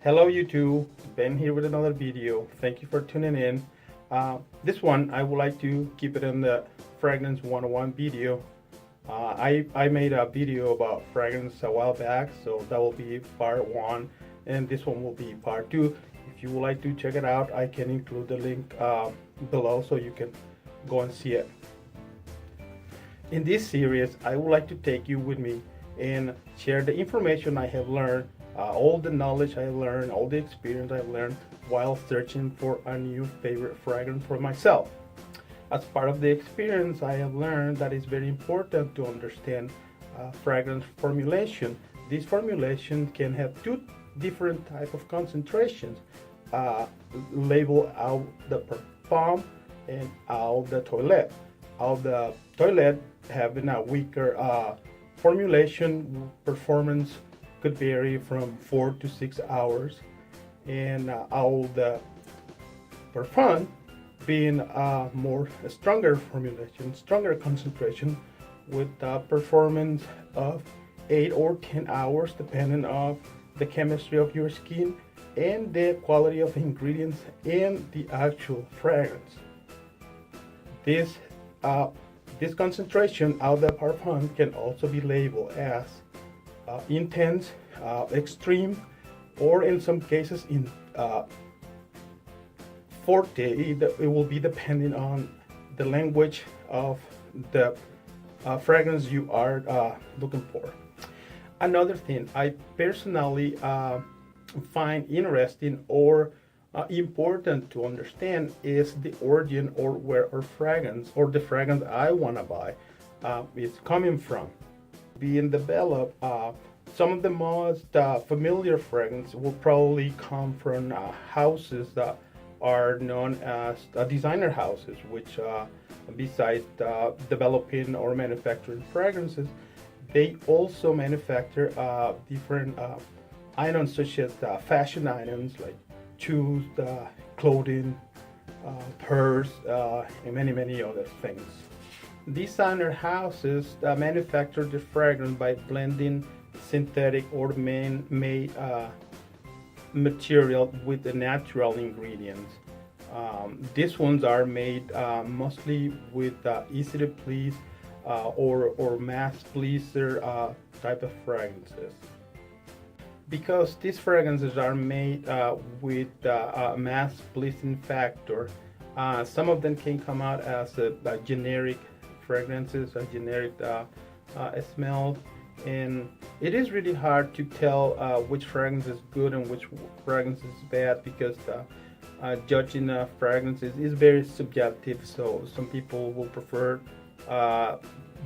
Hello YouTube, Ben here with another video. Thank you for tuning in. This one I would like to keep it in the Fragrance 101 video. I made a video about fragrance a while back, so that will be part 1 and this one will be part 2. If you would like to check it out, I can include the link below so you can go and see it. In this series, I would like to take you with me and share the information I have learned, all the knowledge I learned, all the experience I've learned while searching for a new favorite fragrance for myself. As part of the experience, I have learned that it's very important to understand fragrance formulation. This formulation can have two different types of concentrations, label out the perfume and out the toilet. Out the toilet having a weaker formulation, performance could vary from 4 to 6 hours, and out the perfume being a stronger formulation, stronger concentration, with performance of 8 or 10 hours depending on the chemistry of your skin and the quality of ingredients in the actual fragrance. This concentration of the perfume can also be labeled as intense, extreme, or in some cases in forte. It will be depending on the language of the fragrance you are looking for. Another thing I personally find interesting or important to understand is the origin or where our fragrance or the fragrance I want to buy is coming from. Being developed, some of the most familiar fragrances will probably come from houses that are known as designer houses, which besides developing or manufacturing fragrances, they also manufacture different items such as fashion items like shoes, clothing, purse, and many other things. Designer houses manufacture the fragrance by blending synthetic or man-made material with the natural ingredients. These ones are made mostly with easy to please or mass pleaser type of fragrances. Because these fragrances are made with a mass pleasing factor, some of them can come out as a generic fragrances, a generic smell, and it is really hard to tell which fragrance is good and which fragrance is bad, because judging fragrances is very subjective. So some people will prefer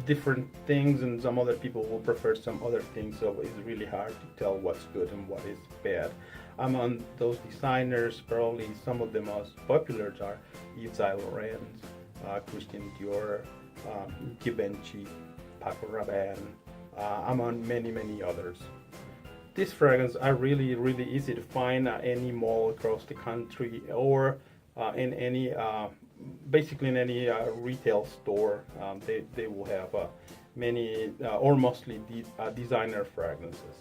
different things and some other people will prefer some other things, so it's really hard to tell what's good and what is bad. Among those designers, probably some of the most popular are Yves Saint Laurent, Christian Dior, Givenchy, Paco Rabanne, among many others. These fragrances are really easy to find at any mall across the country, or in any basically in any retail store. They will have many or mostly designer fragrances.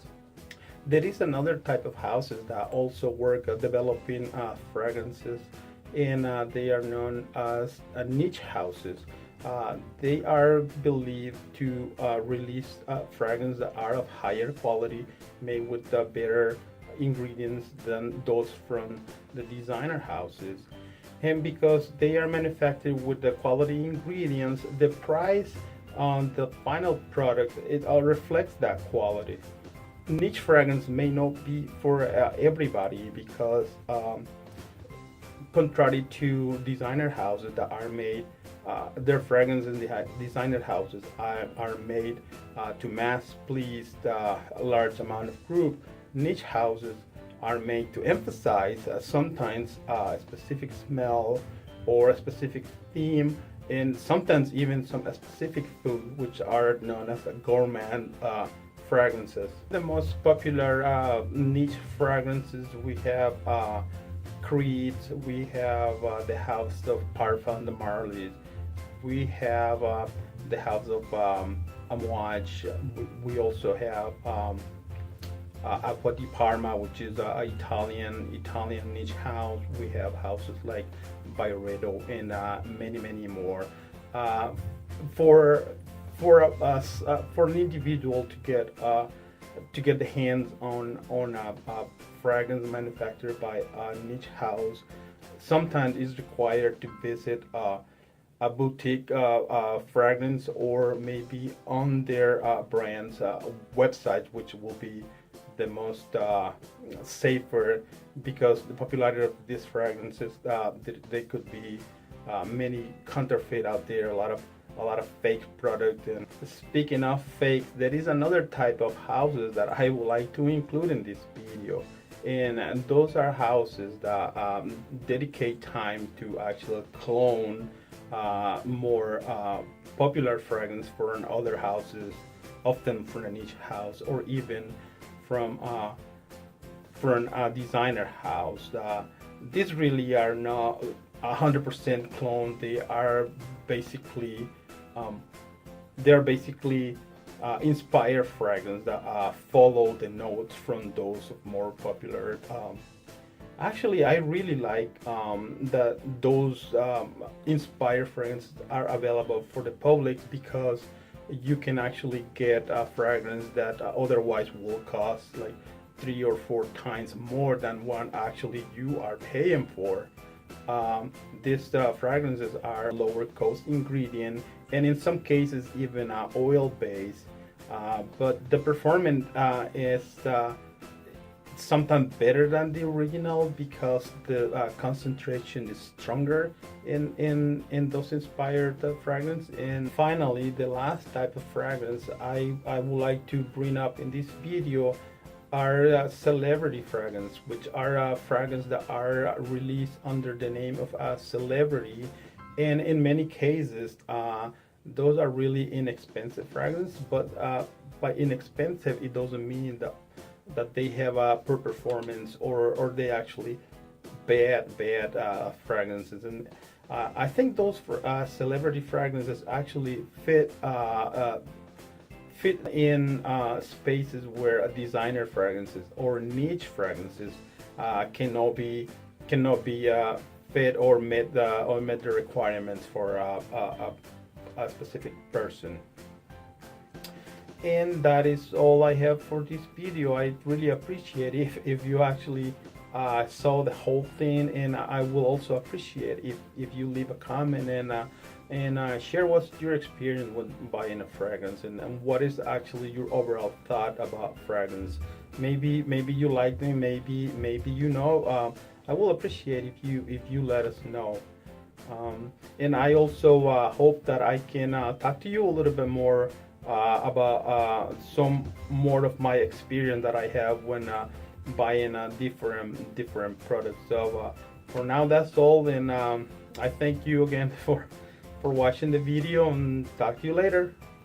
There is another type of houses that also work developing fragrances, and they are known as niche houses. They are believed to release fragrances that are of higher quality, made with better ingredients than those from the designer houses. And because they are manufactured with the quality ingredients, the price on the final product, it all reflects that quality. Niche fragrance may not be for everybody, because contrary to designer houses that are made, their fragrances in the designer houses are made to mass please a large amount of group. Niche houses are made to emphasize sometimes a specific smell or a specific theme, and sometimes even some specific food, which are known as gourmet fragrances. The most popular niche fragrances, we have Creed, we have the House of Parfum de Marly, we have the House of Amouage, we also have Acqua di Parma, which is a Italian niche house. We have houses like Byredo and many more. Uh, for for an individual to get the hands on a fragrance manufactured by a niche house, sometimes it's required to visit a boutique fragrance, or maybe on their brand's website, which will be the most safer, because the popularity of these fragrances, they could be many counterfeit out there, a lot of fake product. And speaking of fake, there is another type of houses that I would like to include in this video, and those are houses that dedicate time to actually clone more popular fragrance from other houses, often from a niche house, or even from a designer house. These really are not 100% clone. They are basically inspired fragrance that follow the notes from those of more popular. Actually, I really like that those inspired fragrances are available for the public, because you can actually get a fragrance that otherwise will cost like 3 or 4 times more than what actually you are paying for. These fragrances are lower cost ingredient, and in some cases even oil based, but the performance is sometimes better than the original, because the concentration is stronger in those inspired fragrance. And finally, the last type of fragrance I would like to bring up in this video are celebrity fragrance, which are fragrance that are released under the name of a celebrity, and in many cases those are really inexpensive fragrance. But by inexpensive, it doesn't mean that they have a poor performance, or they actually bad fragrances. And I think those celebrity fragrances actually fit in spaces where designer fragrances or niche fragrances cannot be fit or met the requirements for a specific person. And that is all I have for this video. I really appreciate if you actually saw the whole thing, and I will also appreciate if you leave a comment and share what's your experience with buying a fragrance, and what is actually your overall thought about fragrance. Maybe you like them, maybe you know. I will appreciate if you let us know. And I also hope that I can talk to you a little bit more about some more of my experience that I have when buying different products. So for now, that's all, and I thank you again for watching the video, and talk to you later.